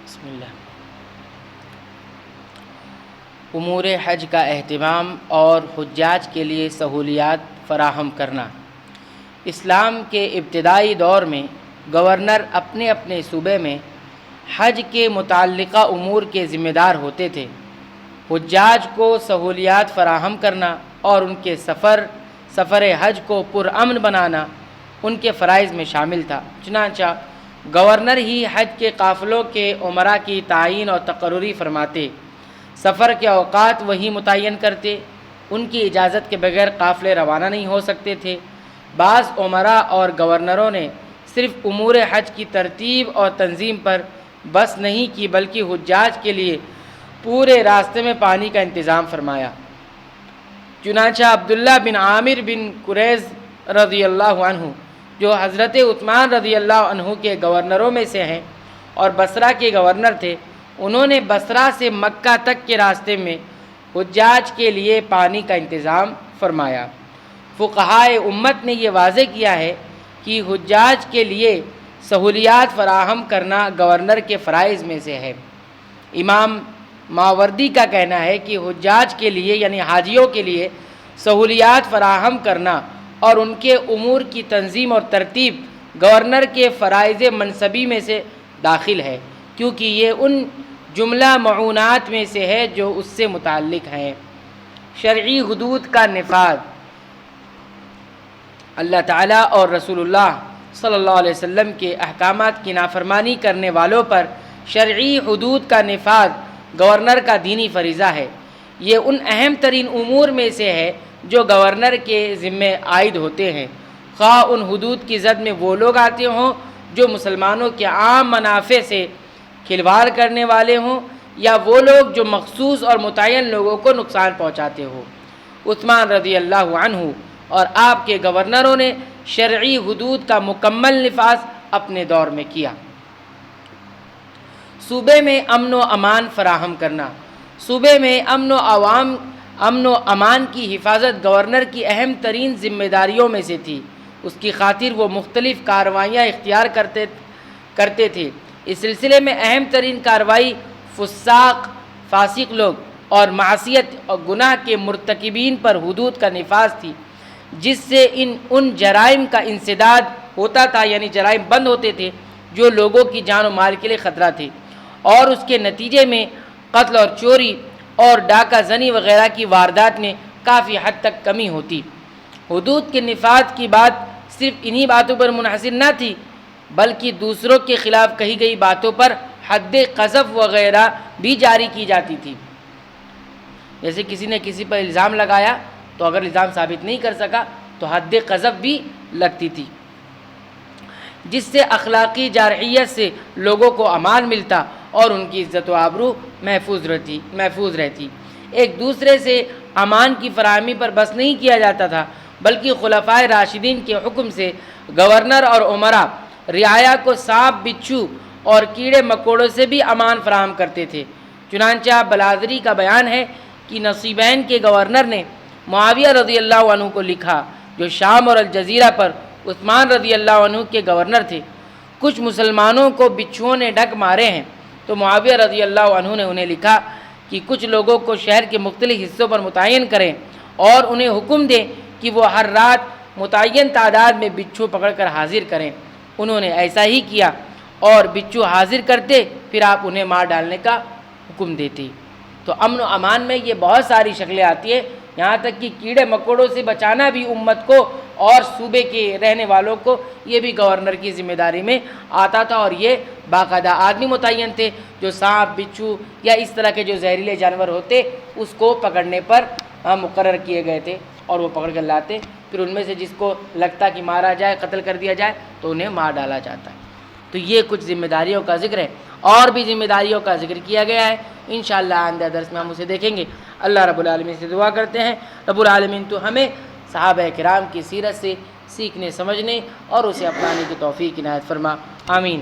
بسم اللہ۔ امور حج کا اہتمام اور حجاج کے لیے سہولیات فراہم کرنا۔ اسلام کے ابتدائی دور میں گورنر اپنے اپنے صوبے میں حج کے متعلقہ امور کے ذمہ دار ہوتے تھے۔ حجاج کو سہولیات فراہم کرنا اور ان کے سفر حج کو پرامن بنانا ان کے فرائض میں شامل تھا۔ چنانچہ گورنر ہی حج کے قافلوں کے امراء کی تعیین اور تقرری فرماتے، سفر کے اوقات وہی متعین کرتے، ان کی اجازت کے بغیر قافلے روانہ نہیں ہو سکتے تھے۔ بعض امراء اور گورنروں نے صرف امور حج کی ترتیب اور تنظیم پر بس نہیں کی بلکہ حجاج کے لیے پورے راستے میں پانی کا انتظام فرمایا۔ چنانچہ عبداللہ بن عامر بن قریظ رضی اللہ عنہ، جو حضرت عثمان رضی اللہ عنہ کے گورنروں میں سے ہیں اور بصرہ کے گورنر تھے، انہوں نے بصرہ سے مکہ تک کے راستے میں حجاج کے لیے پانی کا انتظام فرمایا۔ فقہائے امت نے یہ واضح کیا ہے کہ حجاج کے لیے سہولیات فراہم کرنا گورنر کے فرائض میں سے ہے۔ امام ماوردی کا کہنا ہے کہ حجاج کے لیے یعنی حاجیوں کے لیے سہولیات فراہم کرنا اور ان کے امور کی تنظیم اور ترتیب گورنر کے فرائض منصبی میں سے داخل ہے، کیونکہ یہ ان جملہ معونات میں سے ہے جو اس سے متعلق ہیں۔ شرعی حدود کا نفاذ۔ اللہ تعالیٰ اور رسول اللہ صلی اللہ علیہ وسلم کے احکامات کی نافرمانی کرنے والوں پر شرعی حدود کا نفاذ گورنر کا دینی فریضہ ہے۔ یہ ان اہم ترین امور میں سے ہے جو گورنر کے ذمے عائد ہوتے ہیں، خواہ ان حدود کی زد میں وہ لوگ آتے ہوں جو مسلمانوں کے عام منافع سے کھلواڑ کرنے والے ہوں یا وہ لوگ جو مخصوص اور متعین لوگوں کو نقصان پہنچاتے ہوں۔ عثمان رضی اللہ عنہ اور آپ کے گورنروں نے شرعی حدود کا مکمل نفاذ اپنے دور میں کیا۔ صوبے میں امن و امان فراہم کرنا۔ صوبے میں امن و امان کی حفاظت گورنر کی اہم ترین ذمہ داریوں میں سے تھی۔ اس کی خاطر وہ مختلف کارروائیاں اختیار کرتے تھے۔ اس سلسلے میں اہم ترین کارروائی فاسق لوگ اور معصیت اور گناہ کے مرتکبین پر حدود کا نفاذ تھی، جس سے ان جرائم کا انسداد ہوتا تھا، یعنی جرائم بند ہوتے تھے جو لوگوں کی جان و مال کے لیے خطرہ تھے، اور اس کے نتیجے میں قتل اور چوری اور ڈاکہ زنی وغیرہ کی واردات میں کافی حد تک کمی ہوتی۔ حدود کے نفاذ کی بات صرف انہی باتوں پر منحصر نہ تھی، بلکہ دوسروں کے خلاف کہی گئی باتوں پر حد قذف وغیرہ بھی جاری کی جاتی تھی۔ جیسے کسی نے کسی پر الزام لگایا تو اگر الزام ثابت نہیں کر سکا تو حد قذف بھی لگتی تھی، جس سے اخلاقی جارحیت سے لوگوں کو امان ملتا اور ان کی عزت و آبرو محفوظ رہتی۔ ایک دوسرے سے امان کی فراہمی پر بس نہیں کیا جاتا تھا، بلکہ خلفائے راشدین کے حکم سے گورنر اور امراء رعایا کو سانپ، بچھو اور کیڑے مکوڑوں سے بھی امان فراہم کرتے تھے۔ چنانچہ بلادری کا بیان ہے کہ نصیبین کے گورنر نے معاویہ رضی اللہ عنہ کو لکھا، جو شام اور الجزیرہ پر عثمان رضی اللہ عنہ کے گورنر تھے، کچھ مسلمانوں کو بچھوؤں نے ڈنک مارے ہیں، تو معاویہ رضی اللہ عنہ نے انہیں لکھا کہ کچھ لوگوں کو شہر کے مختلف حصوں پر متعین کریں اور انہیں حکم دیں کہ وہ ہر رات متعین تعداد میں بچھو پکڑ کر حاضر کریں۔ انہوں نے ایسا ہی کیا اور بچھو حاضر کرتے، پھر آپ انہیں مار ڈالنے کا حکم دیتے۔ تو امن و امان میں یہ بہت ساری شکلیں آتی ہیں، یہاں تک کہ کیڑے مکوڑوں سے بچانا بھی امت کو اور صوبے کے رہنے والوں کو یہ بھی گورنر کی ذمہ داری میں آتا تھا، اور یہ باقاعدہ آدمی متعین تھے جو سانپ، بچھو یا اس طرح کے جو زہریلے جانور ہوتے اس کو پکڑنے پر مقرر کیے گئے تھے، اور وہ پکڑ کر لاتے، پھر ان میں سے جس کو لگتا کہ مارا جائے، قتل کر دیا جائے، تو انہیں مار ڈالا جاتا ہے۔ تو یہ کچھ ذمہ داریوں کا ذکر ہے، اور بھی ذمہ داریوں کا ذکر کیا گیا ہے، انشاءاللہ آئندہ درس میں ہم اسے دیکھیں گے۔ اللہ رب العالمین سے دعا کرتے ہیں، رب العالمین تو ہمیں صحابہ کرام کی سیرت سے سیکھنے، سمجھنے اور اسے اپنانے کی توفیق عنایت فرما، آمین۔